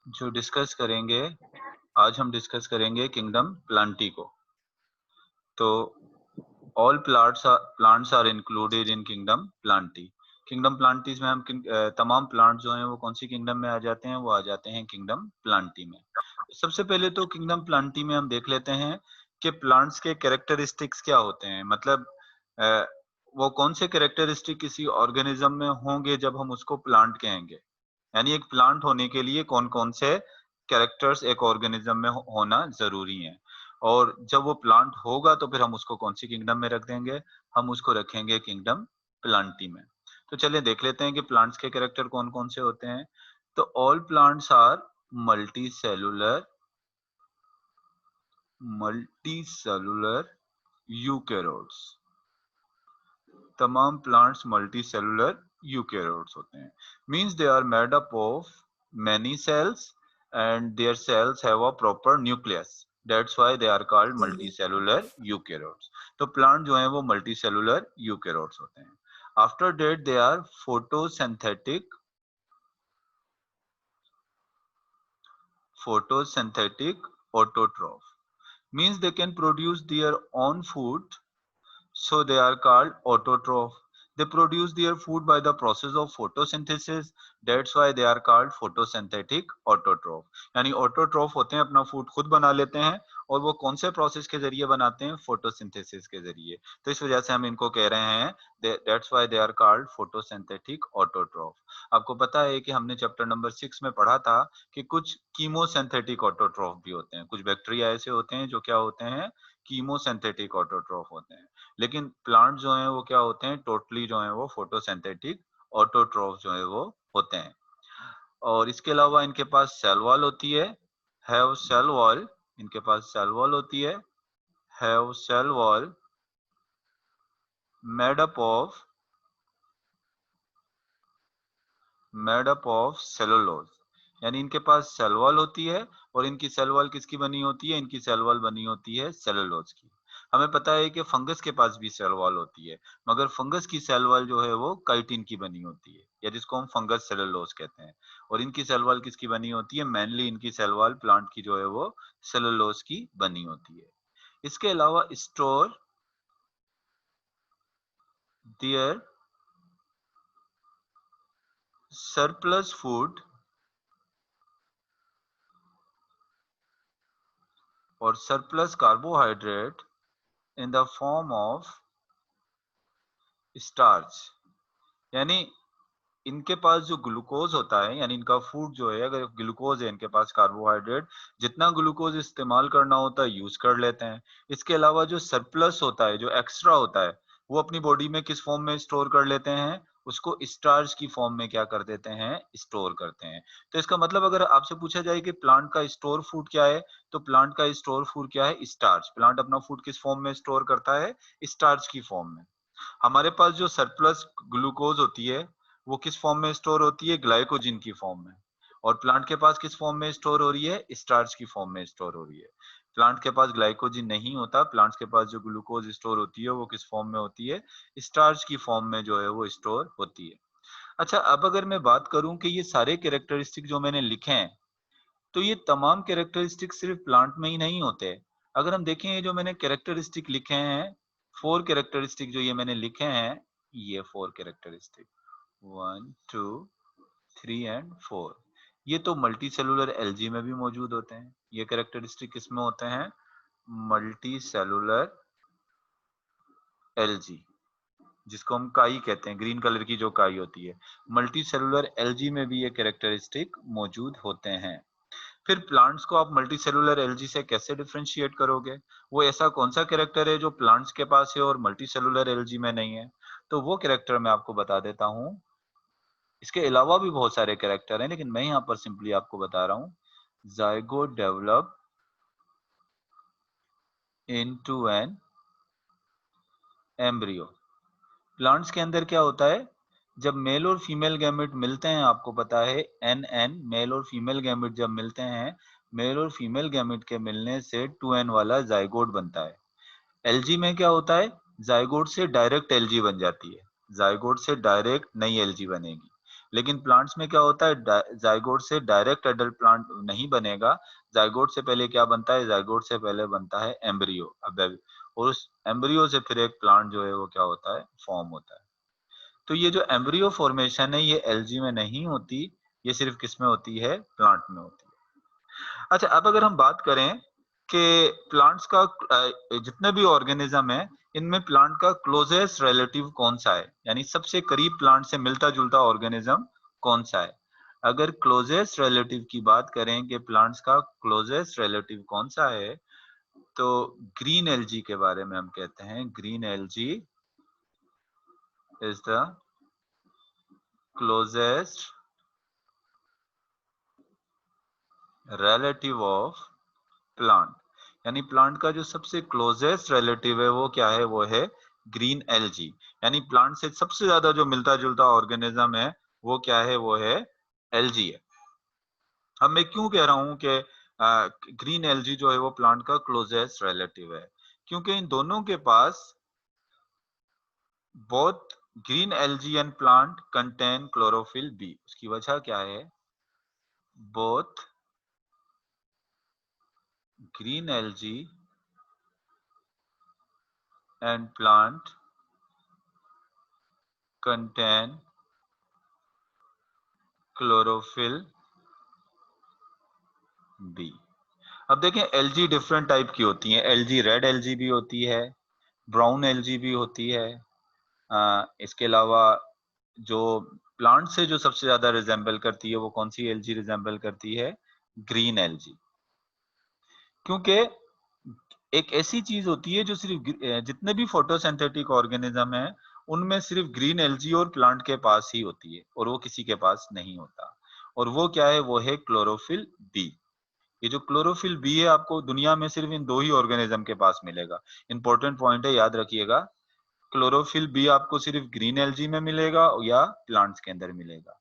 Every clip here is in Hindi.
जो डिस्कस करेंगे, आज हम डिस्कस करेंगे किंगडम प्लांटी को। तो all plants are included in kingdom Plantae. Kingdom प्लांटीज में हम तमाम प्लांट जो हैं वो कौन सी किंगडम में आ जाते हैं? वो आ जाते हैं किंगडम प्लांटी में। सबसे पहले तो किंगडम प्लांटी में हम देख लेते हैं कि प्लांट्स के कैरेक्टरिस्टिक्स क्या होते हैं। मतलब अ, वो कौन से कैरेक्टरिस्टिक किसी ऑर्गेनिज्म में होंगे जब हम उसको प्लांट कहेंगे। यानी एक प्लांट होने के लिए कौन-कौन से कैरेक्टर्स एक ऑर्गेनिज्म में होना ज़रूरी है। और जब वो प्लांट होगा तो फिर हम उसको कौन-सी किंगडम में रख देंगे? हम उसको रखेंगे किंगडम प्लांटी में। तो चलिए देख लेते हैं कि प्लांट्स के कैरेक्टर कौन-कौन से होते हैं। तो all plants are multicellular multicellular eukaryotes. तमाम प्लांट्स मल्टीसेलुलर यूकेरियोट्स होते हैं। Means they are made up of many cells and their cells have a proper nucleus. That's why they are called multicellular eukaryotes. तो प्लांट जो है वो multicellular eukaryotes होते हैं। After that they are photosynthetic autotroph. Means they can produce their own food, so they are called autotroph. They produce their food by the process of photosynthesis. That's why they are called photosynthetic autotroph. यानी autotroph होते हैं, अपना फूड खुद बना लेते हैं। और वो कौन से प्रोसेस के जरिए बनाते हैं? फोटोसिंथेसिस के जरिए। तो इस वजह से हम इनको कह रहे हैं that's why they are called photosynthetic autotroph. आपको पता है कि हमने चैप्टर नंबर 6 में पढ़ा था कि कुछ कीमोसिंथेटिक ऑटोट्रॉफ भी होते हैं। कुछ बैक्टीरिया ऐसे होते हैं जो क्या होते हैं? कीमोसिंथेटिक ऑटोट्रॉफ होते हैं। लेकिन प्लांट जो हैं वो क्या होते हैं? टोटली जो हैं वो फोटोसिंथेटिक ऑटोट्रॉफ जो है वो होते हैं। और इसके अलावा इनके पास सेल वॉल होती है, हैव सेल वॉल। इनके पास सेल वॉल होती है, have cell wall made up of cellulose. यानी इनके पास सेल वॉल होती है। और इनकी सेल वॉल किसकी बनी होती है? इनकी सेल वॉल बनी होती है सेलुलोज की। हमें पता है कि फंगस के पास भी सेल वॉल होती है, मगर फंगस की सेल वॉल जो है वो काइटिन की बनी होती है, या जिसको हम फंगस सेलुलोज कहते हैं। और इनकी सेल वॉल किसकी बनी होती है? मेनली इनकी सेल वॉल प्लांट की जो है वो सेलुलोज की बनी होती है। इसके अलावा स्टोर देयर सरप्लस फूड और surplus carbohydrate in the form of starch. यानी इनके पास जो ग्लूकोज होता है, यानी इनका फूड जो है, अगर ग्लूकोज है इनके पास, कार्बोहाइड्रेट, जितना ग्लूकोज इस्तेमाल करना होता है यूज कर लेते हैं। इसके अलावा जो सरप्लस होता है, जो एक्स्ट्रा होता है, वो अपनी बॉडी में किस फॉर्म में स्टोर कर लेते हैं? उसको स्टार्च की फॉर्म में क्या कर देते हैं? स्टोर करते हैं। तो इसका मतलब अगर आपसे पूछा जाए कि प्लांट का स्टोर फूड क्या है, तो प्लांट का स्टोर फूड क्या है? स्टार्च। प्लांट अपना फूड किस फॉर्म में स्टोर करता है? स्टार्च की फॉर्म में। हमारे पास जो सरप्लस ग्लूकोज होती है वो किस फॉर्म में स्टोर होती है? ग्लाइकोजन की फॉर्म में। और प्लांट के पास किस फॉर्म में स्टोर हो रही है? स्टार्च की फॉर्म में स्टोर हो रही है। प्लांट के पास ग्लाइकोजन नहीं होता। प्लांट्स के पास जो ग्लूकोज स्टोर होती है वो किस फॉर्म में होती है? स्टार्च की फॉर्म में जो है वो स्टोर होती है। अच्छा, अब अगर मैं बात करूं कि ये सारे कैरेक्टरिस्टिक जो मैंने लिखे हैं, तो ये तमाम कैरेक्टरिस्टिक सिर्फ प्लांट में ही नहीं होते। अगर हम देखें, ये जो मैंने कैरेक्टरिस्टिक लिखे हैं, 4 कैरेक्टरिस्टिक जो ये मैंने लिखे हैं, ये 4 कैरेक्टरिस्टिक, 1 2 3 एंड 4, ये तो मल्टी सेलुलर एल्गी में भी मौजूद होते हैं। ये कैरेक्टरिस्टिक किसमें होते हैं? मल्टी सेलुलर एल्गी, जिसको हम काई कहते हैं, ग्रीन कलर की जो काई होती है। मल्टी सेलुलर एल्गी में भी ये कैरेक्टरिस्टिक मौजूद होते हैं। फिर प्लांट्स को आप मल्टी सेलुलर एल्गी से कैसे डिफरेंशिएट करोगे? वो ऐसा कौन सा कैरेक्टर है जो प्लांट्स के पास है और मल्टी सेलुलर एल्गी में नहीं है? तो वो कैरेक्टर मैं आपको बता देता हूँ। इसके अलावा भी बहुत सारे कैरेक्टर हैं, लेकिन मैं यहाँ पर सिंपली आपको बता रहा हूँ। Zygote develop into an embryo. Plants के अंदर क्या होता है? जब मेल और फीमेल गैमेट मिलते हैं, आपको पता है एन मेल और फीमेल गैमेट जब मिलते हैं, मेल और फीमेल गैमेट के मिलने से 2n वाला ज़ायगोट बनता है। एल्गी में क्या होता है? ज़ायगोट से डायरेक्ट एल्गी बन जाती है। ज़ायगोट से डायरेक्ट नई एल्गी बनेगी। लेकिन प्लांट्स में क्या होता है, जाइगोट से डायरेक्ट एडल्ट प्लांट नहीं बनेगा। जाइगोट से पहले क्या बनता है, जाइगोट से पहले बनता है एम्ब्रियो, और उस एम्ब्रियो से फिर एक प्लांट जो है वो क्या होता है, फॉर्म होता है। तो ये जो एम्ब्रियो फॉर्मेशन है ये एल्गी में नहीं होती, ये सिर्फ किसमें होती है, प्लांट में होती है। अच्छा, अब अगर हम बात करें कि प्लांट्स का जितने भी ऑर्गेनिज्म है इनमें प्लांट का क्लोजेस्ट रिलेटिव कौन सा है, यानी सबसे करीब प्लांट से मिलता जुलता ऑर्गेनिज्म कौन सा है। अगर क्लोजेस्ट रिलेटिव की बात करें कि प्लांट्स का क्लोजेस्ट रिलेटिव कौन सा है, तो ग्रीन एल्गी के बारे में हम कहते हैं, green algae is the closest relative of plant, यानी प्लांट का जो सबसे क्लोजेस्ट रिलेटिव है वो क्या है, वो है ग्रीन एल्गी। यानी प्लांट से सबसे ज्यादा जो मिलता जुलता ऑर्गेनिज्म है वो क्या है, वो है एल्गी है। अब मैं क्यों कह रहा हूं कि ग्रीन एल्गी जो है वो प्लांट का क्लोजेस्ट रिलेटिव है, क्योंकि इन दोनों के पास both green algae and plant contain chlorophyll B. उसकी वजह क्या है, both green algae and plant contain chlorophyll B। अब देखें एलजी डिफरेंट टाइप की होती हैं, एलजी रेड एलजी भी होती है, ब्राउन एलजी भी होती है। इसके अलावा जो प्लांट से जो सबसे ज्यादा रिजेंबल करती है वो कौन सी एलजी रिजेंबल करती है, ग्रीन एलजी। क्योंकि एक ऐसी चीज होती है जो सिर्फ जितने भी फोटोसिंथेटिक ऑर्गेनिज्म है उनमें सिर्फ ग्रीन एल्गी और प्लांट के पास ही होती है और वो किसी के पास नहीं होता, और वो क्या है, वो है क्लोरोफिल बी। ये जो क्लोरोफिल बी है आपको दुनिया में सिर्फ इन दो ही ऑर्गेनिज्म के पास मिलेगा। इंपॉर्टेंट पॉइंट है, याद रखिएगा, क्लोरोफिल बी आपको सिर्फ ग्रीन एल्गी में मिलेगा या प्लांट्स के अंदर मिलेगा।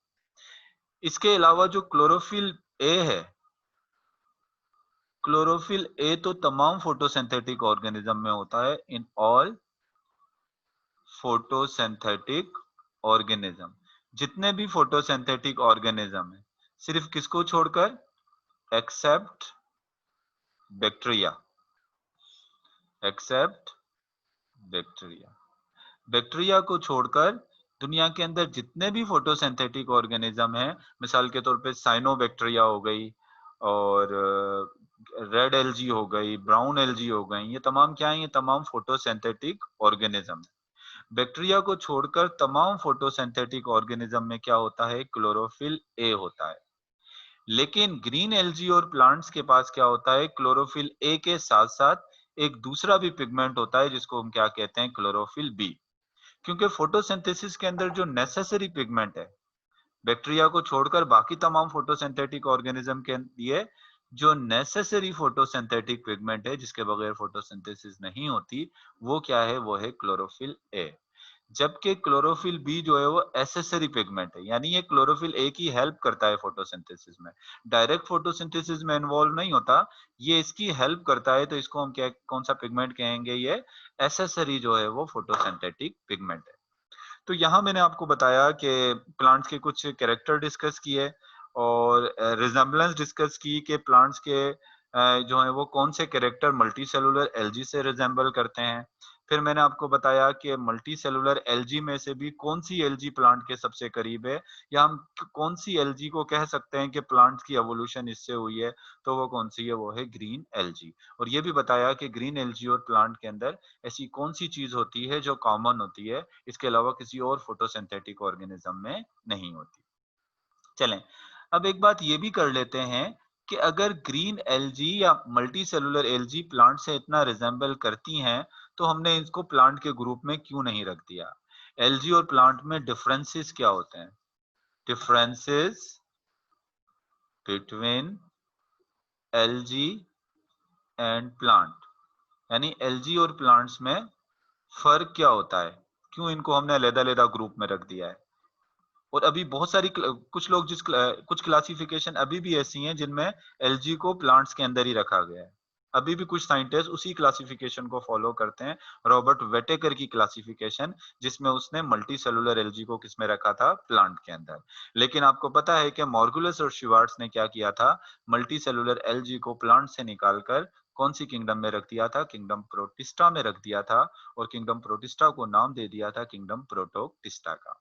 इसके अलावा जो क्लोरोफिल ए है, क्लोरोफिल ए तो तमाम फोटोसिंथेटिक ऑर्गेनिज्म में होता है, इन ऑल फोटोसिंथेटिक ऑर्गेनिज्म। जितने भी फोटोसिंथेटिक ऑर्गेनिज्म है, सिर्फ किसको छोड़कर, except bacteria, except bacteria. Bacteria को छोड़कर दुनिया के अंदर जितने भी फोटोसिंथेटिक ऑर्गेनिज्म है, मिसाल के तौर पे साइनोबैक्टीरिया हो गई और रेड एल्गी हो गई, ब्राउन एल्गी हो गई, ये तमाम क्या है, ये तमाम फोटोसिंथेटिक ऑर्गेनिज्म है। बैक्टीरिया को छोड़कर तमाम फोटोसिंथेटिक ऑर्गेनिज्म में क्या होता है, क्लोरोफिल ए होता है। लेकिन ग्रीन एल्गी और प्लांट्स के पास क्या होता है, क्लोरोफिल ए के साथ साथ एक दूसरा भी पिगमेंट होता है जिसको हम क्या कहते हैं, क्लोरोफिल बी। क्योंकि फोटोसिंथेसिस के अंदर जो नेसेसरी पिगमेंट है, बैक्टीरिया को छोड़कर बाकी तमाम फोटोसिंथेटिक ऑर्गेनिज्म के लिए जो नेसेसरी फोटोसिंथेटिक पिगमेंट है जिसके बगैर फोटोसिंथेसिस नहीं होती, वो क्या है, वो है क्लोरोफिल ए। जबकि क्लोरोफिल बी जो है वो एसेसरी पिगमेंट है, यानी ये क्लोरोफिल ए की हेल्प करता है फोटोसिंथेसिस में, डायरेक्ट फोटोसिंथेसिस में इन्वॉल्व नहीं होता, ये इसकी हेल्प करता है। तो इसको हम क्या, कौन सा पिगमेंट कहेंगे, ये एसेसरी जो है वो फोटोसिंथेटिक पिगमेंट है। तो यहाँ मैंने आपको बताया कि प्लांट्स के कुछ कैरेक्टर डिस्कस किए और रिजेम्बलेंस डिस्कस की कि प्लांट्स के जो है वो कौन से कैरेक्टर मल्टी सेलुलर एल्गी से रिजेंबल करते हैं। फिर मैंने आपको बताया कि मल्टी सेलुलर एल्गी में से भी कौन सी एल्गी प्लांट के सबसे करीब है, या हम कौन सी एल्गी को कह सकते हैं कि प्लांट की एवोल्यूशन इससे हुई है, तो वो कौन सी है, वो है ग्रीन एल्गी। और ये भी बताया कि ग्रीन एल्गी और प्लांट के अंदर ऐसी कौन सी चीज होती है जो कॉमन होती है, इसके अलावा किसी और फोटोसिंथेटिक ऑर्गेनिज्म में नहीं होती। चलें, अब एक बात ये भी कर लेते हैं कि अगर ग्रीन एल्गी या मल्टी सेलुलर एल्गी प्लांट से इतना रिजेंबल करती हैं, तो हमने इसको प्लांट के ग्रुप में क्यों नहीं रख दिया। एल्गी और प्लांट में डिफरेंसेस क्या होते हैं, differences between algae and plant, यानी एल्गी और प्लांट्स में फर्क क्या होता है, क्यों इनको हमने अलग-अलग ग्रुप में रख दिया है। और अभी बहुत सारी कुछ लोग कुछ क्लासिफिकेशन अभी भी ऐसी हैं जिनमें एलजी को प्लांट्स के अंदर ही रखा गया है। अभी भी कुछ साइंटिस्ट उसी क्लासिफिकेशन को फॉलो करते हैं, रॉबर्ट वेटेकर की क्लासिफिकेशन, जिसमें उसने मल्टी सेलुलर एल्गी को किसमें रखा था, प्लांट के अंदर। लेकिन आपको पता है कि मॉर्गुलस और शिवार्ट्स ने क्या किया था, मल्टी सेलुलर एल्गी को प्लांट से निकालकर कौन सी किंगडम में रख दिया था, किंगडम प्रोटिस्टा में रख दिया था, और किंगडम प्रोटिस्टा को नाम दे दिया था किंगडम प्रोटोक्टिस्टा का।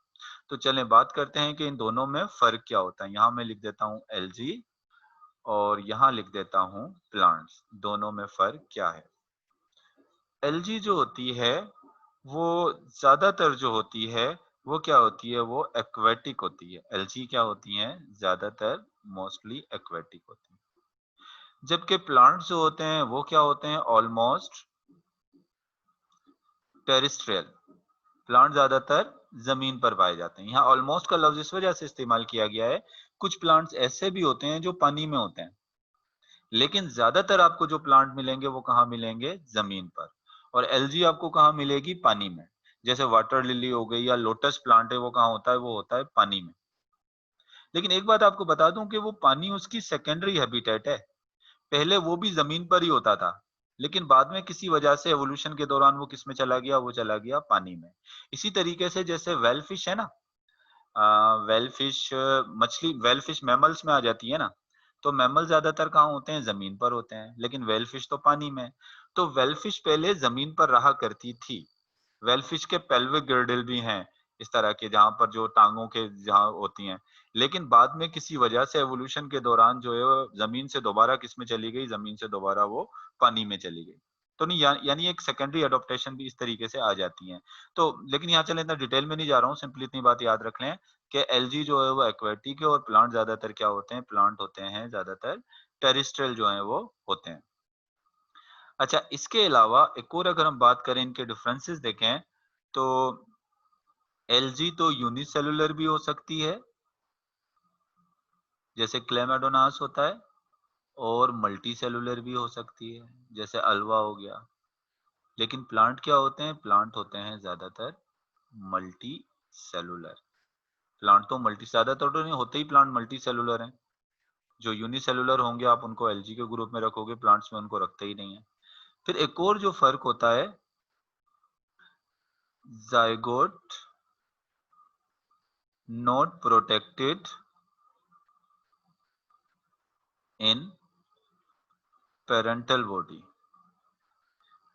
तो चलें बात करते हैं कि इन दोनों में फर्क क्या होता है। यहाँ मैं लिख देता हूँ एल्गी और यहाँ लिख देता हूँ प्लांट्स, दोनों में फर्क क्या है। एल्गी जो होती है वो ज्यादातर जो होती है वो क्या होती है, वो एक्वेटिक होती है। एल्गी क्या होती हैं, ज्यादातर मोस्टली एक्वेटिक होती है, जबकि प्लांट्स जो होते हैं वो क्या होते हैं, ऑलमोस्ट टेरेस्ट्रियल। प्लांट ज्यादातर जमीन पर पाए जाते हैं। यहाँ ऑलमोस्ट का लफ्ज इस वजह से इस्तेमाल किया गया है, कुछ प्लांट्स ऐसे भी होते हैं जो पानी में होते हैं, लेकिन ज्यादातर आपको जो प्लांट मिलेंगे वो कहाँ मिलेंगे, जमीन पर। और एल्गी आपको कहाँ मिलेगी, पानी में। जैसे वाटर लिली हो गई या लोटस प्लांट है, वो कहाँ होता है, वो होता है पानी में। लेकिन एक बात आपको बता दूं कि वो पानी उसकी सेकेंडरी हैबिटेट है। पहले वो भी जमीन पर ही होता था, लेकिन बाद में किसी वजह से एवोल्यूशन के दौरान वो किस में चला गया, वो चला गया पानी में। इसी तरीके से जैसे वेल फिश है ना, वेल फिश मछली, वेल फिश मैमल्स में आ जाती है ना, तो मैमल ज्यादातर कहाँ होते हैं, जमीन पर होते हैं, लेकिन वेल फिश तो पानी में। तो वेल फिश पहले जमीन पर रहा करती थी। वेल फिश के पेल्विक गिर्डल भी हैं इस तरह के, जहां पर जो टांगों के जहां होती हैं, लेकिन बाद में किसी वजह से एवोल्यूशन के दौरान जो है वो जमीन से दोबारा किस में चली गई, जमीन से दोबारा वो पानी में चली गई। तो नहीं यानी एक सेकेंडरी अडोप्टेशन भी इस तरीके से आ जाती है। तो लेकिन यहाँ चले इतना डिटेल में नहीं जा रहा हूँ, सिंपली इतनी बात याद रख लें कि एल्गी जो है वो एक्वेटिक है और प्लांट ज्यादातर क्या होते हैं, प्लांट होते हैं ज्यादातर टेरेस्ट्रियल जो है वो होते हैं। अच्छा, इसके अलावा एक और अगर हम बात करें, इनके डिफरेंसेस देखें, तो एल्गी तो यूनिसेलुलर भी हो सकती है जैसे क्लेमेडोनास होता है, और मल्टी सेलुलर भी हो सकती है जैसे अल्वा हो गया। लेकिन प्लांट क्या होते हैं, प्लांट होते हैं ज्यादातर मल्टी सेलुलर। प्लांट तो मल्टी, ज्यादातर तो नहीं होते ही प्लांट मल्टी सेलुलर हैं। जो यूनिसेलुलर होंगे आप उनको एल्गी के ग्रुप में रखोगे, प्लांट्स में उनको रखते ही नहीं है। फिर एक और जो फर्क होता है, zygote not protected in parental body,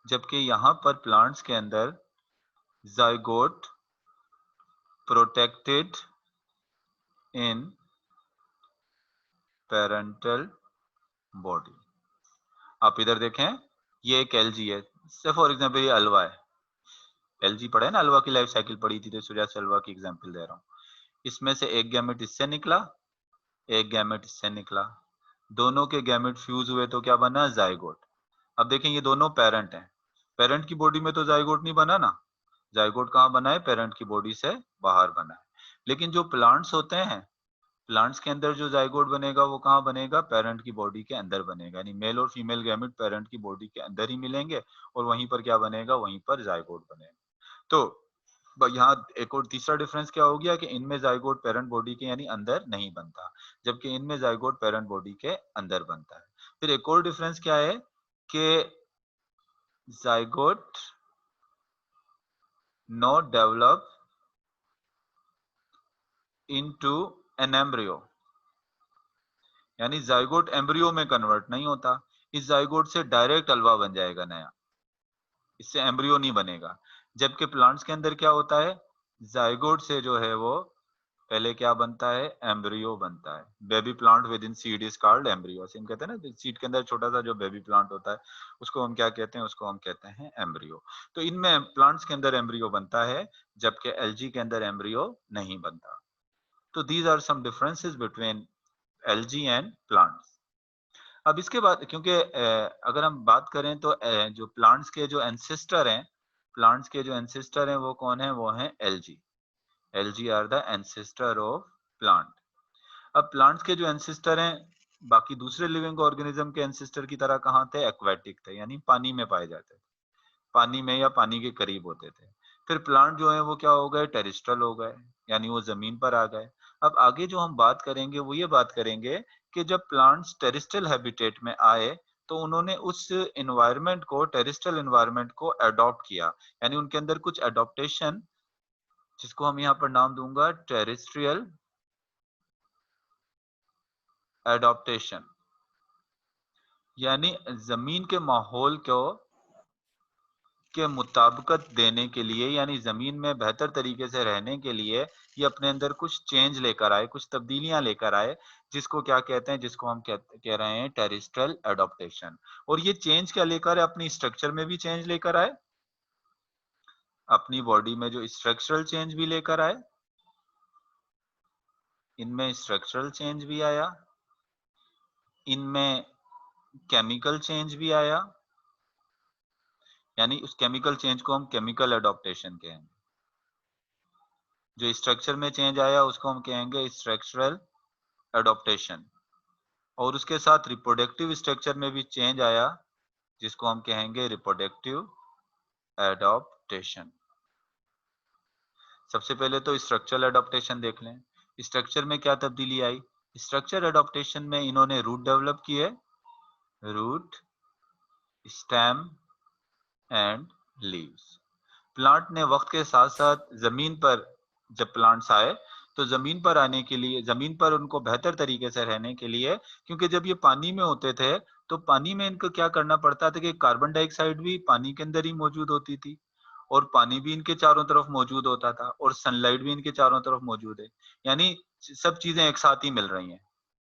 जबकि यहां पर प्लांट्स के अंदर जायगोट प्रोटेक्टेड इन पेरेंटल बॉडी। आप इधर देखें, ये एक एल्गी है, से फॉर एग्जांपल ये अलवा है। एल्गी पढ़ा है ना, अलवा की लाइफ साइकिल पढ़ी थी, तो सूर्या से अलवा की एग्जांपल दे रहा हूँ। इसमें से एक गैमेट इससे निकला, एक गैमेट इससे निकला, दोनों के गैमेट फ्यूज हुए तो क्या बना, जायगोट। अब देखें ये दोनों पेरेंट हैं, पेरेंट की बॉडी में तो जायगोट नहीं बना ना, जायगोट कहाँ बना है, पेरेंट की बॉडी से बाहर बना है। लेकिन जो प्लांट्स होते हैं, प्लांट्स के अंदर जो जायगोट बनेगा वो कहाँ बनेगा, पेरेंट की बॉडी के अंदर बनेगा। यानी मेल और फीमेल गैमेट पेरेंट की बॉडी के अंदर ही मिलेंगे, और वहीं पर क्या बनेगा, वहीं पर जायगोट बनेगा। तो यहाँ एक और तीसरा डिफरेंस क्या हो गया कि इनमें जायगोट पेरेंट बॉडी के यानी अंदर नहीं बनता, जबकि इनमें जायगोट पेरेंट बॉडी के अंदर बनता है। फिर एक और डिफरेंस क्या है कि zygote not develop into an embryo, यानी जायगोट एम्ब्रियो में कन्वर्ट नहीं होता। इस जायगोट से डायरेक्ट अल्वा बन जाएगा नया, इससे एम्ब्रियो नहीं बनेगा। जबकि प्लांट्स के अंदर क्या होता है, जायगोट से जो है वो पहले क्या बनता है, एम्ब्रियो बनता है। Baby plant with in seed is called embryo. हम कहते हैं ना, सीड के अंदर छोटा सा जो बेबी प्लांट होता है उसको हम क्या कहते हैं, उसको हम कहते हैं एम्ब्रियो। तो इनमें प्लांट्स के अंदर एम्ब्रियो बनता है, जबकि एल्गी के अंदर एम्ब्रियो नहीं बनता। तो these are some differences between algae and plants. अब इसके बाद, क्योंकि अगर हम बात करें तो जो प्लांट्स के जो एंसेस्टर हैं, प्लांट्स के जो एंसेस्टर हैं वो कौन है, वो हैं algae. Algae are the ancestor of plant. अब प्लांट्स के जो एंसेस्टर हैं, बाकी दूसरे लिविंग ऑर्गेनिज्म के एंसेस्टर की तरह कहाँ थे, एक्वेटिक थे, यानी पानी में पाए जाते थे, पानी में या पानी के करीब होते थे। फिर प्लांट जो है वो क्या हो गए, टेरेस्ट्रियल हो गए, यानी वो जमीन पर आ गए। अब आगे जो हम बात करेंगे वो ये बात करेंगे कि जब प्लांट्स टेरेस्ट्रियल हैबिटेट में आए तो उन्होंने उस एनवायरनमेंट को, टेरेस्ट्रियल एनवायरनमेंट को अडॉप्ट किया, यानी उनके अंदर कुछ अडॉप्टेशन, जिसको हम यहाँ पर नाम दूंगा टेरेस्ट्रियल एडॉप्टेशन, यानी जमीन के माहौल को के मुताबिकत देने के लिए, यानी जमीन में बेहतर तरीके से रहने के लिए ये अपने अंदर कुछ चेंज लेकर आए, कुछ तब्दीलियां लेकर आए, जिसको क्या कहते हैं, जिसको हम कह रहे हैं टेरेस्ट्रियल एडॉप्टेशन। और ये चेंज क्या लेकर आए, अपनी स्ट्रक्चर में भी चेंज लेकर आए, अपनी बॉडी में जो स्ट्रक्चरल चेंज भी लेकर आए, इनमें स्ट्रक्चरल चेंज भी आया, इनमें केमिकल चेंज भी आया, यानी उस केमिकल चेंज को हम केमिकल एडॉप्टेशन कहेंगे। जो स्ट्रक्चर में चेंज आया उसको हम कहेंगे स्ट्रक्चरल एडॉप्टेशन। और उसके साथ रिप्रोडक्टिव स्ट्रक्चर में भी चेंज आया, जिसको हम कहेंगे रिप्रोडक्टिव एडॉप्टेशन। सबसे पहले तो स्ट्रक्चरल एडॉप्टेशन देख लें। स्ट्रक्चर में क्या तब्दीली आई? स्ट्रक्चर एडॉप्टेशन में इन्होंने रूट डेवलप किए, root, stem and leaves. Plant ने वक्त के साथ साथ जमीन पर, जब प्लांट्स आए तो जमीन पर आने के लिए, जमीन पर उनको बेहतर तरीके से रहने के लिए, क्योंकि जब ये पानी में होते थे तो पानी में इनको क्या करना पड़ता था कि कार्बन डाइऑक्साइड भी पानी के अंदर ही मौजूद होती थी, और पानी भी इनके चारों तरफ मौजूद होता था, और सनलाइट भी इनके चारों तरफ मौजूद है, यानी सब चीजें एक साथ ही मिल रही हैं,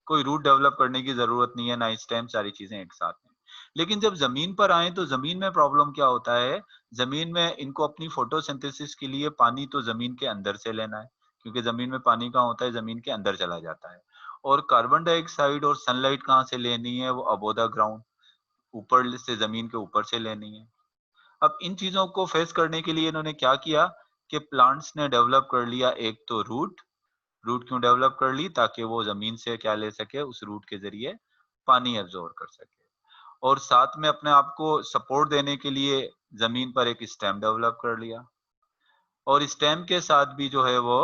कोई रूट डेवलप करने की जरूरत नहीं है, ना स्टेम, सारी चीजें एक साथ हैं। लेकिन जब जमीन पर आए तो जमीन में प्रॉब्लम क्या होता है, जमीन में इनको अपनी फोटोसिंथेसिस के लिए पानी तो जमीन के अंदर से लेना है, क्योंकि जमीन में पानी कहाँ होता है, जमीन के अंदर चला जाता है। और कार्बन डाइऑक्साइड और सनलाइट कहाँ से लेनी है, वो अबोव द ग्राउंड, ऊपर से, जमीन के ऊपर से लेनी है। अब इन चीजों को फेस करने के लिए इन्होंने क्या किया कि प्लांट्स ने डेवलप कर लिया एक तो रूट। रूट क्यों डेवलप कर ली? ताकि वो जमीन से क्या ले सके, उस रूट के जरिए पानी एब्जॉर्ब कर सके। और साथ में अपने आप को सपोर्ट देने के लिए जमीन पर एक स्टेम डेवलप कर लिया, और स्टेम के साथ भी जो है वो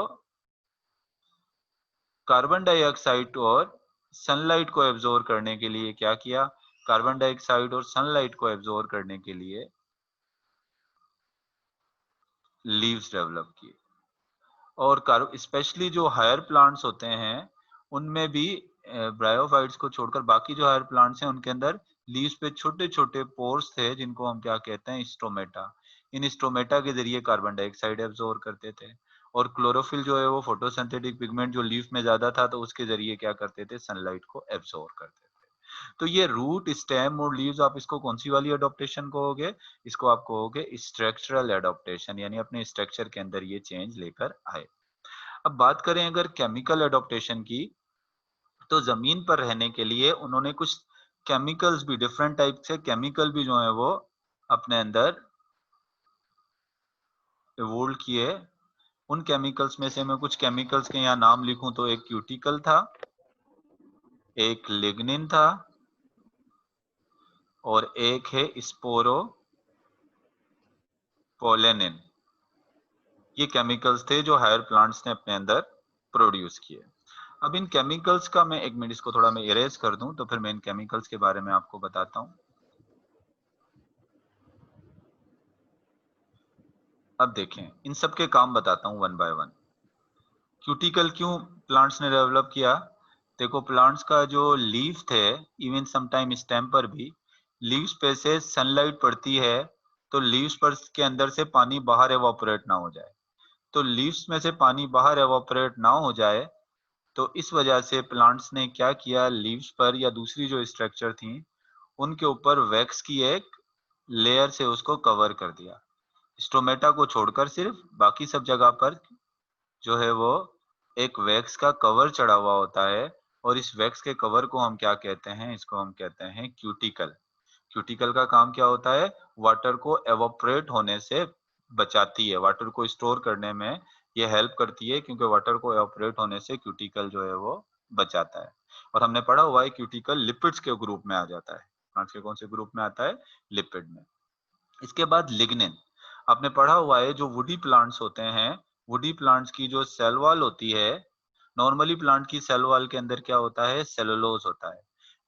कार्बन डाइऑक्साइड और सनलाइट को एब्जॉर्ब करने के लिए क्या किया, कार्बन डाइऑक्साइड और सनलाइट को एब्जॉर्ब करने के लिए लीव्स डेवलप किए। और स्पेशली जो हायर प्लांट्स होते हैं उनमें भी ब्रायोफाइट्स को छोड़कर बाकी जो हायर प्लांट्स हैं उनके अंदर लीव्स पे छोटे छोटे पोर्स थे, जिनको हम क्या कहते हैं, स्टोमेटा। इन स्टोमेटा के जरिए कार्बन डाइऑक्साइड एब्जॉर्ब करते थे, और क्लोरोफिल जो है वो फोटोसिंथेटिक पिगमेंट जो लीफ में ज्यादा था, तो उसके जरिए क्या करते थे, सनलाइट को एब्जॉर्ब करते थे। तो ये रूट, स्टेम और लीव्स, आप इसको कौन सी वाली अडोप्टेशन कहोगे? इसको आप कहोगे स्ट्रक्चरल एडोप्टेशन, यानी अपने स्ट्रक्चर के अंदर ये चेंज लेकर आए। अब बात करें अगर केमिकल एडोप्टेशन की, तो जमीन पर रहने के लिए उन्होंने कुछ केमिकल्स भी, डिफरेंट टाइप से केमिकल भी जो है वो अपने अंदर इवोल्व किए। उन केमिकल्स में से मैं कुछ केमिकल्स के यहाँ नाम लिखूं तो एक क्यूटिकल था, एक लिग्निन था, और एक है स्पोरोपोलेनिन। ये केमिकल्स थे जो हायर प्लांट्स ने अपने अंदर प्रोड्यूस किए। अब इन केमिकल्स का मैं एक मिनट इसको थोड़ा मैं इरेज कर दूं, तो फिर मैं इन केमिकल्स के बारे में आपको बताता हूं। अब देखें, इन सब के काम बताता हूं वन बाय वन। क्यूटिकल क्यों प्लांट्स ने डेवलप किया? देखो, प्लांट्स का जो लीफ थे, इवन समटाइम स्टेम पर भी लीव्स पे से सनलाइट पड़ती है, तो लीव्स पर के अंदर से पानी बाहर एवापोरेट ना हो जाए। तो लीव्स में से पानी बाहर एवापोरेट ना हो जाए, तो इस वजह से प्लांट्स ने क्या किया, लीव्स पर या दूसरी जो स्ट्रक्चर थी उनके ऊपर वैक्स की एक लेयर से उसको कवर कर दिया। स्टोमेटा को छोड़कर सिर्फ बाकी सब जगह पर जो है वो एक वैक्स का कवर चढ़ा हुआ होता है, और इस वैक्स के कवर को हम क्या कहते हैं, इसको हम कहते हैं क्यूटिकल। क्यूटिकल का काम क्या होता है? वाटर को एवोपरेट होने से बचाती है, वाटर को स्टोर करने में ये हेल्प करती है, क्योंकि वाटर को एवोपरेट होने से क्यूटिकल जो है वो बचाता है। और हमने पढ़ा हुआ है क्यूटिकल लिपिड्स के ग्रुप में आ जाता है। प्लांट्स के कौन से ग्रुप में आता है? लिपिड में। इसके बाद लिग्निन, आपने पढ़ा हुआ है जो वुडी प्लांट्स होते हैं, वुडी प्लांट्स की जो सेल वॉल होती है, नॉर्मली प्लांट की सेल वॉल के अंदर क्या होता है? सेलुलोज होता है।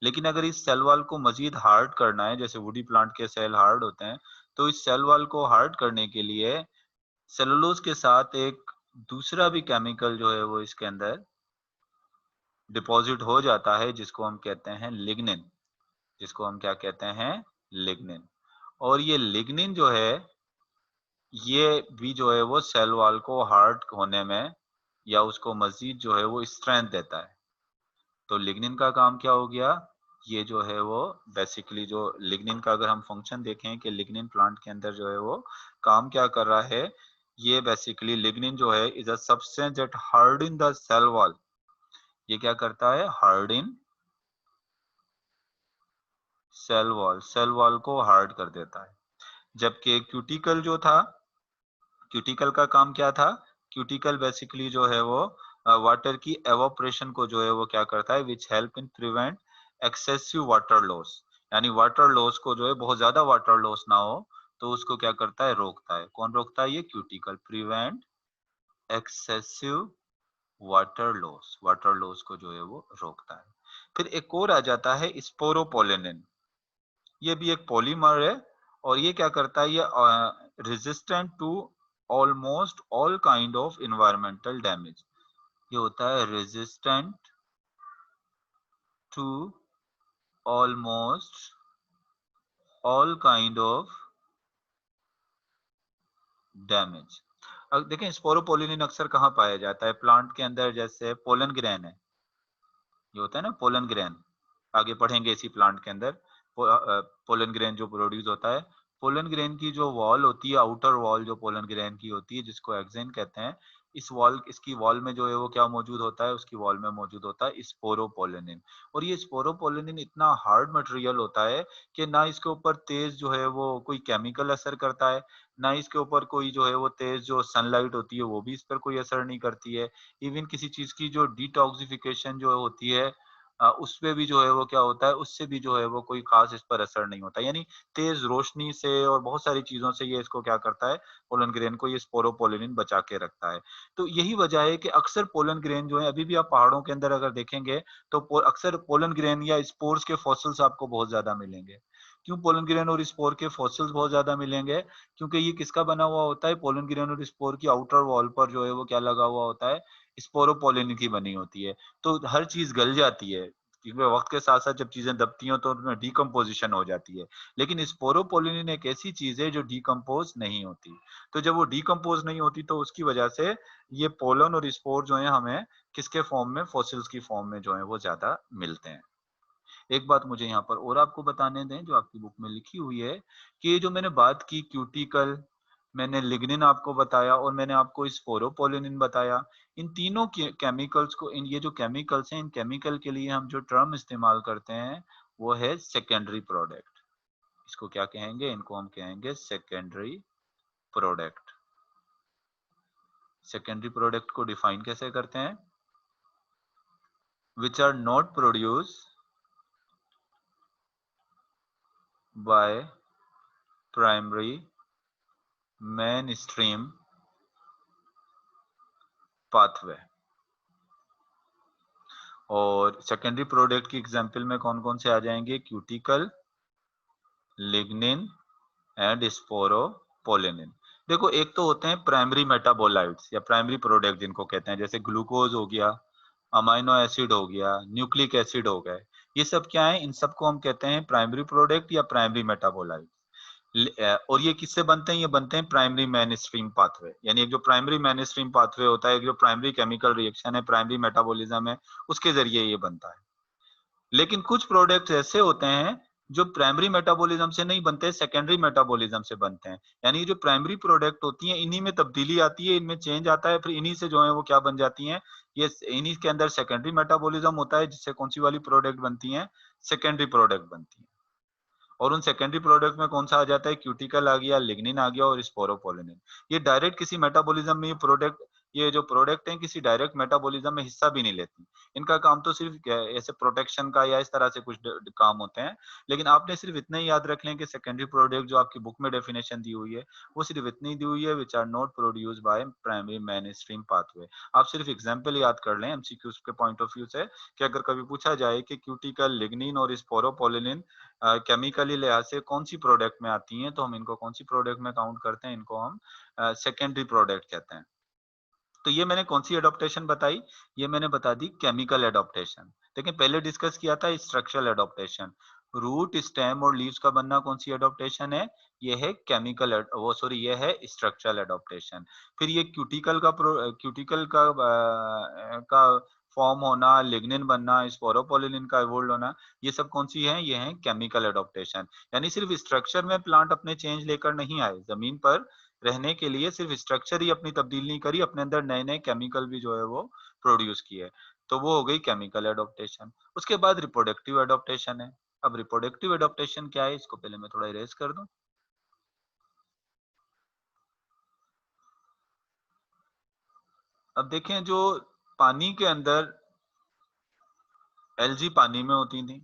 लेकिन अगर इस सेल वॉल को मजीद हार्ड करना है, जैसे वुडी प्लांट के सेल हार्ड होते हैं, तो इस सेल वॉल को हार्ड करने के लिए सेलुलोज के साथ एक दूसरा भी केमिकल जो है वो इसके अंदर डिपॉजिट हो जाता है, जिसको हम कहते हैं लिग्निन। जिसको हम क्या कहते हैं? लिग्निन। और ये लिग्निन जो है, ये भी जो है वो सेल वॉल को हार्ड होने में या उसको मजीद जो है वो स्ट्रेंथ देता है। तो लिग्निन का काम क्या हो गया? ये जो है वो बेसिकली जो लिग्निन का अगर हम फंक्शन देखें कि लिग्निन प्लांट के अंदर जो है वो काम क्या कर रहा है, ये बेसिकली लिग्निन जो है is a substance that harden the cell wall. ये क्या करता है? हार्डन सेल वॉल को हार्ड कर देता है। जबकि क्यूटिकल जो था, क्यूटिकल का काम क्या था? क्यूटिकल बेसिकली जो है वो वाटर की एवोपरेशन को जो है वो क्या करता है, which help in prevent excessive water loss. यानी वाटर लॉस को जो है, बहुत ज्यादा वाटर लॉस ना हो तो उसको क्या करता है? रोकता है। कौन रोकता है? ये cuticle. Prevent excessive water loss को जो है वो रोकता है। फिर एक और आ जाता है स्पोरोपोलेनिन। ये भी एक पॉलीमर है और ये क्या करता है? ये resistant to almost all kind of environmental damage. ये होता है resistant to almost all kind of damage. अब देखें स्पोरोपोलिनिन अक्सर कहाँ पाया जाता है प्लांट के अंदर? जैसे पोलन ग्रेन है, ये होता है ना पोलन ग्रेन, आगे पढ़ेंगे इसी प्लांट के अंदर। पोलन ग्रेन जो प्रोड्यूस होता है, पोलन ग्रेन की जो वॉल होती है, आउटर वॉल जो पोलन ग्रेन की होती है, जिसको एक्सेन कहते हैं, इसकी वॉल में जो है वो क्या मौजूद होता है? उसकी वॉल में मौजूद होता है स्पोरोपोलिनिन। और ये स्पोरोपोलिनिन इतना हार्ड मटेरियल होता है कि ना इसके ऊपर तेज जो है वो कोई केमिकल असर करता है, ना इसके ऊपर कोई जो है वो तेज जो सनलाइट होती है वो भी इस पर कोई असर नहीं करती है। इवन किसी चीज की जो डिटॉक्सिफिकेशन जो होती है, उस पे भी जो है वो क्या होता है, उससे भी जो है वो कोई खास इस पर असर नहीं होता। यानी तेज रोशनी से और बहुत सारी चीजों से ये इसको क्या करता है? पोलन ग्रेन को ये स्पोरोपोलिनिन बचा के रखता है। तो यही वजह है कि अक्सर पोलन ग्रेन जो है, अभी भी आप पहाड़ों के अंदर अगर देखेंगे तो अक्सर पोलन ग्रेन या स्पोर्स के फॉसिल्स आपको बहुत ज्यादा मिलेंगे। क्यों पोलन ग्रेन और स्पोर के फॉसिल्स बहुत ज्यादा मिलेंगे? क्योंकि ये किसका बना हुआ होता है? पोलन ग्रेन और स्पोर की आउटर वॉल पर जो है वो क्या लगा हुआ होता है? स्पोरोपोलिनिन की बनी होती है। तो हर चीज गल जाती है, क्योंकि वक्त के साथ साथ जब चीजें दबती हैं तो उनमें डिकम्पोजिशन हो जाती है। लेकिन स्पोरोपोलिनिन एक ऐसी चीज है जो डिकम्पोज नहीं होती। तो जब वो डिकम्पोज नहीं होती तो उसकी वजह से ये पोलन और स्पोर जो है हमें किसके फॉर्म में? फॉसिल्स की फॉर्म में जो है वो ज्यादा मिलते हैं। एक बात मुझे यहाँ पर और आपको बताने दें, जो आपकी बुक में लिखी हुई है, कि ये जो मैंने बात की क्यूटिकल, मैंने लिग्निन आपको बताया और मैंने आपको स्पोरोपोलिनिन बताया। इन तीनों केमिकल्स को, इन ये जो केमिकल्स हैं, इन केमिकल के लिए हम जो टर्म इस्तेमाल करते हैं वो है सेकेंडरी प्रोडक्ट। इसको क्या कहेंगे? इनको हम कहेंगे सेकेंडरी प्रोडक्ट। सेकेंडरी प्रोडक्ट को डिफाइन कैसे करते हैं? Which are not produce by primary main stream pathway. और सेकेंडरी प्रोडक्ट की एग्जांपल में कौन कौन से आ जाएंगे? Cuticle, lignin and sporopollenin. देखो, एक तो होते हैं प्राइमरी मेटाबोलाइट्स या प्राइमरी प्रोडक्ट जिनको कहते हैं, जैसे ग्लूकोज हो गया, अमाइनो एसिड हो गया, न्यूक्लिक एसिड हो गए। ये सब क्या है? इन सबको हम कहते हैं प्राइमरी प्रोडक्ट या प्राइमरी मेटाबोलाइट। और ये किससे बनते हैं? ये बनते हैं प्राइमरी मेन स्ट्रीम पाथवे। यानी एक जो प्राइमरी मेन स्ट्रीम पाथवे होता है, एक जो प्राइमरी केमिकल रिएक्शन है, प्राइमरी मेटाबॉलिज्म है, उसके जरिए ये बनता है। लेकिन कुछ प्रोडक्ट्स ऐसे होते हैं जो प्राइमरी मेटाबॉलिज्म से नहीं बनते, सेकेंडरी मेटाबॉलिज्म से बनते हैं। यानी जो प्राइमरी प्रोडक्ट होती हैं, इन्हीं में तब्दीली आती है, इनमें चेंज आता है, फिर इन्हीं से जो है वो क्या बन जाती हैं? ये इन्हीं के अंदर सेकेंडरी मेटाबॉलिज्म होता है, जिससे कौन सी वाली प्रोडक्ट बनती हैं? सेकेंडरी प्रोडक्ट बनती है। और उन सेकेंडरी प्रोडक्ट में कौन सा आ जाता है? क्यूटिकल आ गया, लिग्निन आ गया और स्पोरोपोलिनिन। ये डायरेक्ट किसी मेटाबॉलिज्म में ये प्रोडक्ट ये जो प्रोडक्ट हैं किसी डायरेक्ट मेटाबॉलिज्म में हिस्सा भी नहीं लेती। इनका काम तो सिर्फ ऐसे प्रोटेक्शन का या इस तरह से कुछ काम होते हैं। लेकिन आपने सिर्फ इतना ही याद रख लें कि सेकेंडरी प्रोडक्ट जो आपकी बुक में डेफिनेशन दी हुई है वो सिर्फ इतनी दी हुई है, which are not produce by primary main stream pathway. आप सिर्फ एग्जाम्पल याद कर लें एमसीक्यूज के पॉइंट ऑफ व्यू से कि अगर कभी पूछा जाए कि क्यूटिकल, लिग्निन और स्पोरोपोलिन केमिकली लिहाज से कौन सी प्रोडक्ट में आती हैं, तो हम इनको कौन सी प्रोडक्ट में काउंट करते हैं, इनको हम सेकेंडरी प्रोडक्ट कहते हैं। तो ये मैंने कौन सी एडॉप्टेशन बताई, ये मैंने बता दी केमिकल एडॉप्टेशन। लेकिन पहले डिस्कस किया था स्ट्रक्चरल एडॉप्टेशन। रूट, स्टेम और लीव्स का बनना कौन सी एडॉप्टेशन है, ये है केमिकल वो सॉरी ये है स्ट्रक्चरल एडॉप्टेशन। फिर ये क्यूटिकल का फॉर्म होना, लिग्निन बनना, स्पोरोपोलिन का इवोल्व होना, ये सब कौन सी है, ये है केमिकल एडॉप्टेशन। यानी सिर्फ स्ट्रक्चर में प्लांट अपने चेंज लेकर नहीं आए, जमीन पर रहने के लिए सिर्फ स्ट्रक्चर ही अपनी तब्दील नहीं करी, अपने अंदर नए नए केमिकल भी जो है वो प्रोड्यूस किए। तो वो हो गई केमिकल एडॉप्टेशन। उसके बाद रिप्रोडक्टिव एडॉप्टेशन है। अब रिप्रोडक्टिव एडॉप्टेशन क्या है, इसको पहले मैं थोड़ा इरेज कर दूं। अब देखें, जो पानी के अंदर एल्गी पानी में होती थी,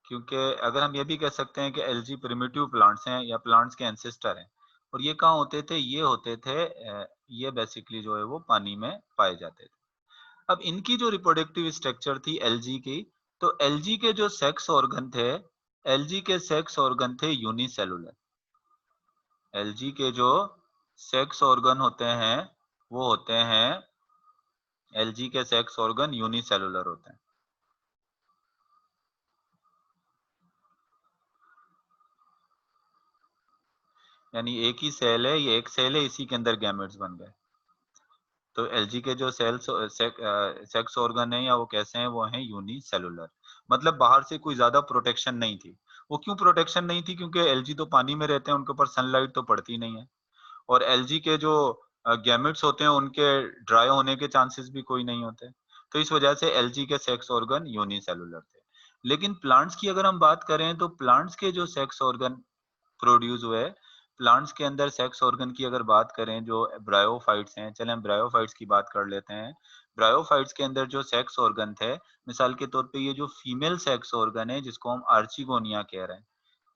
क्योंकि अगर हम ये भी कह सकते हैं कि एल्गी प्रिमिटिव प्लांट्स हैं या प्लांट्स के एंसेस्टर हैं। और ये कहाँ होते थे, ये होते थे ये बेसिकली जो है वो पानी में पाए जाते थे। अब इनकी जो रिप्रोडक्टिव स्ट्रक्चर थी एल्गी की, तो एल्गी के जो सेक्स ऑर्गन थे, एल्गी के सेक्स ऑर्गन थे यूनिसेलुलर। एल्गी के जो सेक्स ऑर्गन होते हैं वो होते हैं, एल्गी के सेक्स ऑर्गन यूनिसेलुलर होते हैं। यानी एक ही सेल है, ये एक सेल है, इसी के अंदर गैमेट्स बन गए। तो एल्गी के जो सेक्स ऑर्गन है या वो कैसे हैं, वो हैं यूनिसेलुलर। मतलब बाहर से कोई ज्यादा प्रोटेक्शन नहीं थी। वो क्यों प्रोटेक्शन नहीं थी, क्योंकि एल्गी तो पानी में रहते हैं, उनके ऊपर सनलाइट तो पड़ती नहीं है। और एल्गी के जो गैमेट्स होते हैं उनके ड्राई होने के चांसेस भी कोई नहीं होते। तो इस वजह से एल्गी के सेक्स ऑर्गन यूनिसेलुलर थे। लेकिन प्लांट्स की अगर हम बात करें, तो प्लांट्स के जो सेक्स ऑर्गन प्रोड्यूस हुए, प्लांट्स के अंदर सेक्स ऑर्गन की अगर बात करें, जो ब्रायोफाइट्स हैं, चलें हम ब्रायोफाइट्स की बात कर लेते हैं। ब्रायोफाइट्स के अंदर जो सेक्स ऑर्गन थे, मिसाल के तौर पे ये जो फीमेल सेक्स ऑर्गन है जिसको हम आर्चिगोनिया कह रहे हैं,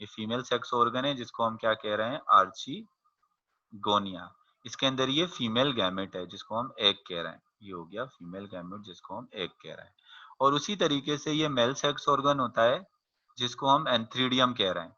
ये फीमेल सेक्स ऑर्गन है जिसको हम क्या कह रहे हैं, आर्चिगोनिया। इसके अंदर ये फीमेल गैमेट है जिसको हम एग कह रहे हैं, ये हो गया फीमेल गैमेट जिसको हम एग कह रहे हैं। और उसी तरीके से ये मेल सेक्स ऑर्गन होता है जिसको हम एंथ्रीडियम कह रहे हैं।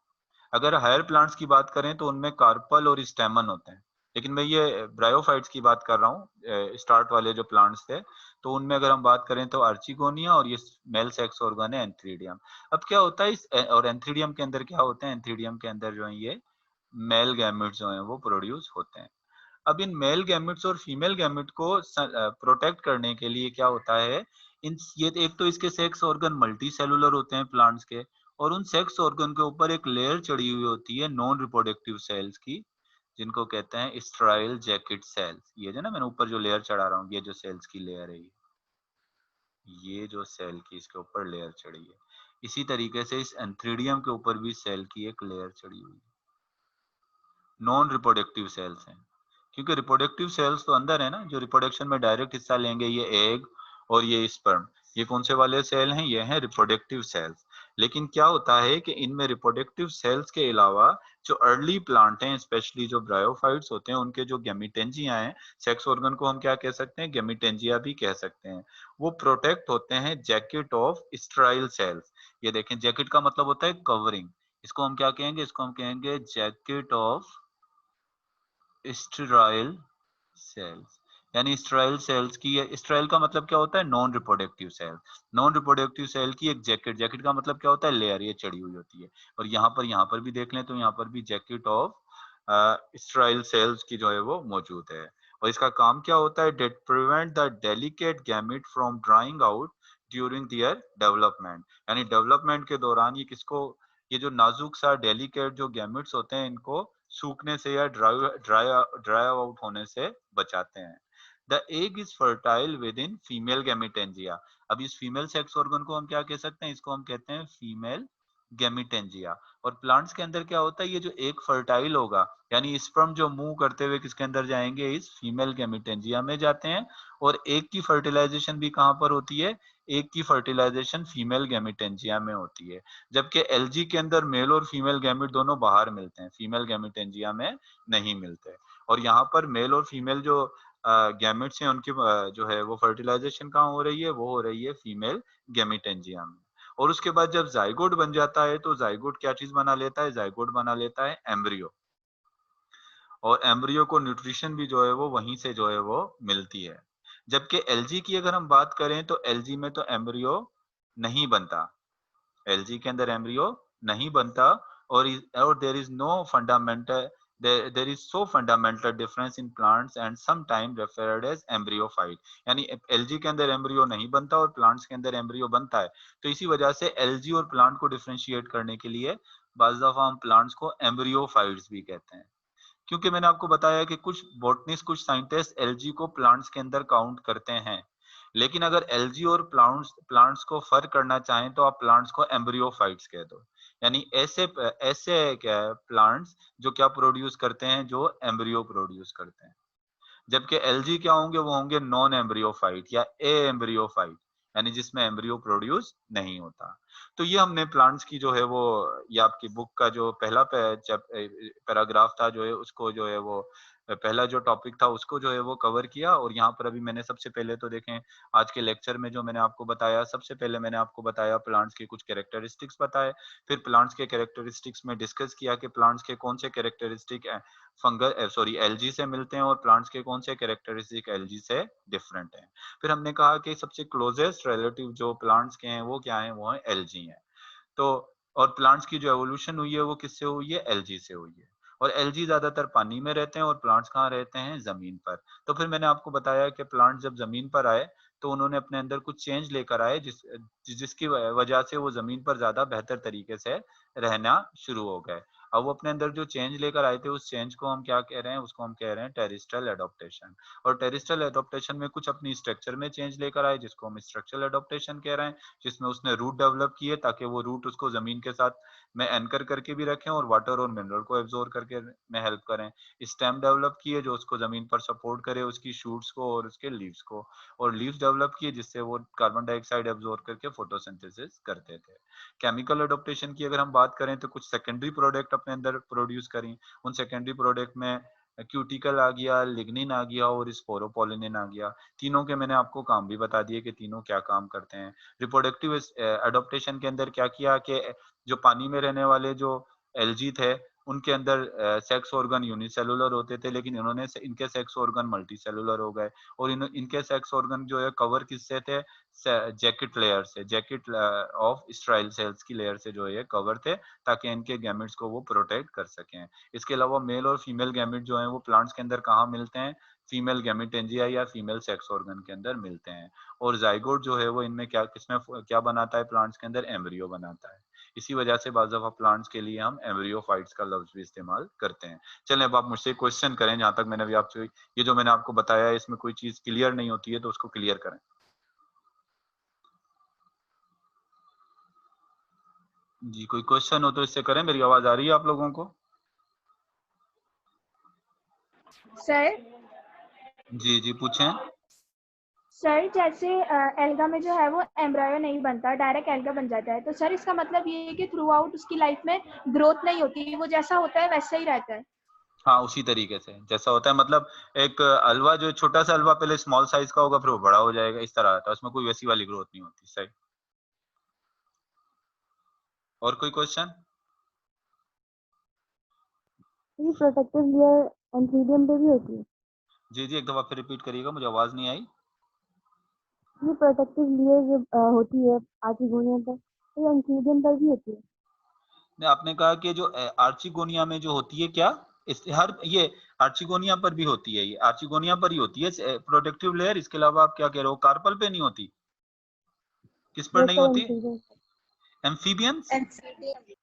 अगर हायर प्लांट्स की बात करें तो उनमें कार्पल और स्टेमन होते हैं। लेकिन मैं ये ब्रायोफाइट्स की बात कर रहा हूँ, स्टार्ट वाले जो प्लांट्स थे, तो उनमें अगर हम बात करें तो आर्चिगोनिया, और ये मेल सेक्स ऑर्गन है एंथ्रीडियम। अब क्या होता है और एंथ्रीडियम के अंदर क्या होते हैं, एंथ्रीडियम के अंदर जो है ये मेल गैमेट्स जो हैं वो प्रोड्यूस होते हैं। अब इन मेल गैमेट्स और फीमेल गैमेट को प्रोटेक्ट करने के लिए क्या होता है, इन ये एक तो इसके सेक्स ऑर्गन मल्टी सेलुलर होते हैं प्लांट्स के, और उन सेक्स ऑर्गन के ऊपर एक लेयर चढ़ी हुई होती है नॉन रिप्रोडक्टिव सेल्स की, जिनको कहते हैं स्ट्राइल जैकेट सेल्स। ये जो ना मैंने ऊपर जो लेयर चढ़ा रहा हूँ, ये जो सेल्स की लेयर है, ये जो सेल की इसके ऊपर लेयर चढ़ी है, इसी तरीके से इस एंथ्रीडियम के ऊपर भी सेल की एक लेयर चढ़ी हुई है। नॉन रिप्रोडक्टिव सेल्स हैं, क्योंकि रिप्रोडक्टिव सेल्स तो अंदर है ना, जो रिप्रोडक्शन में डायरेक्ट हिस्सा लेंगे, ये एग और ये स्पर्म। ये कौन से वाले सेल हैं, ये हैं रिप्रोडक्टिव सेल्स। लेकिन क्या होता है कि इनमें रिप्रोडक्टिव सेल्स के अलावा जो अर्ली प्लांट हैं, स्पेशली जो ब्रायोफाइट्स होते हैं, उनके जो गैमीटेंजिया हैं, सेक्स ऑर्गन को हम क्या कह सकते हैं, गैमीटेंजिया भी कह सकते हैं। वो प्रोटेक्ट होते हैं जैकेट ऑफ स्ट्राइल सेल्स। ये देखें, जैकेट का मतलब होता है कवरिंग। इसको हम क्या कहेंगे, इसको हम कहेंगे जैकेट ऑफ स्टेराइल सेल्स। यानी स्टेराइल सेल्स की, स्टेराइल का मतलब क्या होता है, non reproductive cell. Non reproductive cell की एक जैकेट, जैकेट का मतलब क्या होता है, लेयर, ये चढ़ी हुई होती है। और यहाँ पर भी देख लें तो यहाँ पर भी जैकेट ऑफ स्टेराइल सेल्स की जो है वो मौजूद है। और इसका काम क्या होता है, that prevent the delicate gamete from drying out during their development. यानी डेवलपमेंट के दौरान ये किसको, ये जो नाजुक सा डेलिकेट जो गैमेट्स होते हैं, इनको सूखने से या ड्राई आउट होने से बचाते हैं। The egg is fertile with in female gametangia. अब इस फीमेल सेक्स ऑर्गन को हम क्या कह सकते हैं, इसको हम कहते हैं फीमेल गैमिटेंजिया। और प्लांट्स के अंदर क्या होता है, ये जो एक फर्टाइल होगा, यानी स्पर्म जो मूव करते हुए किसके अंदर जाएंगे, इस फीमेल गैमिटेंजिया में जाते हैं। और एक की फर्टिलाइजेशन भी कहाँ पर होती है, एक की फर्टिलाइजेशन फीमेल गैमिटेंजिया में होती है। जबकि एलजी के अंदर मेल और फीमेल गैमिट दोनों बाहर मिलते हैं, फीमेल गैमिटेंजिया में नहीं मिलते। और यहाँ पर मेल और फीमेल जो गैमेट्स हैं उनकी जो है वो फर्टिलाइजेशन कहाँ हो रही है, वो हो रही है फीमेल गैमिटेंजिया में। और उसके बाद जब जाइगोट बन जाता है तो जाइगोट क्या चीज बना लेता है, जाइगोट बना लेता है एम्ब्रियो। और एम्ब्रियो को न्यूट्रिशन भी जो है वो वहीं से जो है वो मिलती है। जबकि एलजी की अगर हम बात करें तो एलजी में तो एम्ब्रियो नहीं बनता, एलजी के अंदर एम्ब्रियो नहीं बनता। और there is no fundamental, there is so fundamental difference in plants and sometime referred as embryophyte। यानी एलजी के अंदर एम्ब्रियो नहीं बनता और प्लांट्स के अंदर एम्ब्रियो बनता है। तो इसी वजह से एलजी और प्लांट को डिफरेंशिएट करने के लिए बाज़ दफा हम प्लांट्स को एम्ब्रियोफाइट्स भी कहते हैं। क्योंकि मैंने आपको बताया कि कुछ बॉटनिस्ट, कुछ साइंटिस्ट एलजी को प्लांट्स के अंदर काउंट करते हैं। लेकिन अगर एलजी और प्लांट्स प्लांट्स को फर्क करना चाहें तो आप प्लांट्स को एम्ब्रियोफाइट्स कह दो। यानी ऐसे ऐसे क्या प्लांट्स जो क्या प्रोड्यूस करते हैं, जो एम्ब्रियो प्रोड्यूस करते हैं। जबकि एलजी क्या होंगे, वो होंगे नॉन एम्ब्रियोफाइट या ए एम्ब्रियोफाइट, यानी जिसमें एम्ब्रियो प्रोड्यूस नहीं होता। तो ये हमने प्लांट्स की जो है वो, ये आपकी बुक का जो पहला पैराग्राफ था जो है उसको जो है वो पहला जो टॉपिक था उसको जो है वो कवर किया। और यहाँ पर अभी मैंने सबसे पहले तो देखें, आज के लेक्चर में जो मैंने आपको बताया, सबसे पहले मैंने आपको बताया प्लांट्स के कुछ कैरेक्टरिस्टिक्स बताए। फिर प्लांट्स के कैरेक्टरिस्टिक्स में डिस्कस किया कि प्लांट्स के कौन से कैरेक्टरिस्टिक एलजी से मिलते हैं और प्लांट्स के कौन से कैरेक्टरिस्टिक एलजी से डिफरेंट हैं। फिर हमने कहा कि सबसे क्लोजेस्ट रिलेटिव जो प्लांट्स के हैं वो क्या है, वो है एलजी है। तो और प्लांट्स की जो एवोल्यूशन हुई है वो किससे हुई है, एलजी से हुई है। और एलजी ज्यादातर पानी में रहते हैं और प्लांट्स कहाँ रहते हैं, जमीन पर। तो फिर मैंने आपको बताया कि प्लांट्स जब जमीन पर आए तो उन्होंने अपने अंदर कुछ चेंज लेकर आए जिसकी वजह से वो जमीन पर ज्यादा बेहतर तरीके से रहना शुरू हो गए। अब वो अपने अंदर जो चेंज लेकर आए थे, उस चेंज को हम क्या कह रहे हैं, उसको हम कह रहे हैं टेरिस्ट्रियल एडॉप्टेशन। और टेरिस्ट्रियल एडॉप्टेशन में कुछ अपनी स्ट्रक्चर में चेंज लेकर आए जिसको हम स्ट्रक्चरल एडॉप्टेशन कह रहे हैं, जिसमें उसने रूट डेवलप किए ताकि वो रूट उसको जमीन के साथ में एंकर करके भी रखें और वाटर और मिनरल को एब्जॉर्ब करके में हेल्प करें। स्टेम डेवलप किए जो उसको जमीन पर सपोर्ट करे, उसकी शूट्स को और उसके लीव्स को। और लीव्स डेवलप किए जिससे वो कार्बन डाइऑक्साइड एब्जॉर्ब करके फोटोसिंथेसिस करते थे। केमिकल एडॉप्टेशन की अगर हम बात करें तो कुछ सेकेंडरी प्रोडक्ट अपने अंदर प्रोड्यूस करी। उन सेकेंडरी प्रोडक्ट में क्यूटिकल आ गया, लिग्निन आ गया और स्पोरोपोलिनिन आ गया। तीनों के मैंने आपको काम भी बता दिए कि तीनों क्या काम करते हैं। रिप्रोडक्टिव एडॉप्टेशन के अंदर क्या किया कि जो पानी में रहने वाले जो एल्जी थे उनके अंदर सेक्स ऑर्गन यूनिसेलुलर होते थे, लेकिन इन्होंने इनके सेक्स ऑर्गन मल्टीसेलुलर हो गए। और इनके सेक्स ऑर्गन जो है कवर किससे थे, जैकेट लेयर से, जैकेट ऑफ स्ट्राइल सेल्स की लेयर से जो है कवर थे, ताकि इनके गैमेट्स को वो प्रोटेक्ट कर सकें। इसके अलावा मेल और फीमेल गैमेट जो है वो प्लांट्स के अंदर कहाँ मिलते हैं, फीमेल गैमेटेंजिया या फीमेल सेक्स ऑर्गन के अंदर मिलते हैं। और जाइगोट जो है वो इनमें क्या किसमें क्या बनाता है, प्लांट्स के अंदर एम्ब्रियो बनाता है। इसी वजह से बाज़ दफा प्लांट्स के लिए हम एम्ब्रियोफाइट्स का लफ्ज भी इस्तेमाल करते हैं। चलें अब आप मुझसे क्वेश्चन करें, जहां तक मैंने अभी आपसे ये जो मैंने आपको बताया है इसमें कोई चीज क्लियर नहीं होती है तो उसको क्लियर करें। जी कोई क्वेश्चन हो तो इससे करें, मेरी आवाज आ रही है आप लोगों को? सर जी जी पूछें। सर जैसे एल्गा में जो है वो एम्ब्रायो नहीं बनता, डायरेक्ट एल्गा बन जाता है, तो सर इसका मतलब ये है कि थ्रू आउट उसकी लाइफ में ग्रोथ नहीं होती, वो जैसा होता है वैसा ही रहता है। हाँ उसी तरीके से जैसा होता है, मतलब एक हलवा जो छोटा सा हलवा पहले स्मॉल साइज का होगा फिर वो बड़ा हो जाएगा, इस तरह आता है, उसमें कोई वैसी वाली ग्रोथ नहीं होती। सही। और कोई क्वेश्चन? ये प्रोटेक्टिव लेयर एंथीरियम पे भी होती है। जी जी एक दफा फिर रिपीट करिएगा, मुझे आवाज नहीं आई। ये प्रोटेक्टिव लेयर जो होती है आर्चिगोनिया पर, तो ये एंथीरियम पर भी होती है। ने आपने कहा कि जो आर्चिगोनिया में जो होती है क्या, इस हर ये आर्चिगोनिया पर भी होती है, ये आर्चिगोनिया पर ही होती है प्रोटेक्टिव लेयर, इसके अलावा आप क्या कह रहे हो, कार्पल पे नहीं होती? किस पर ये नहीं सर होती? एंथीरियम। एम्फीबियंस, एंथीरियम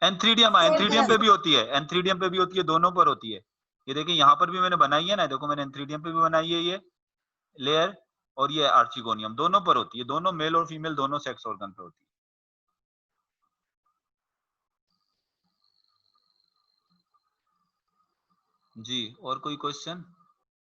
एंथ्रीडियम, एंथ्रीडियम पे भी होती है, एंथ्रीडियम पे भी होती है, दोनों पर होती है। ये देखिए यहाँ पर भी मैंने बनाई है ना, देखो मैंने एंथ्रीडियम पे भी बनाई है ये लेयर, और ये आर्चिगोनियम दोनों पर होती है, दोनों मेल और फीमेल दोनों सेक्स ऑर्गन पे होती है। जी, और कोई क्वेश्चन?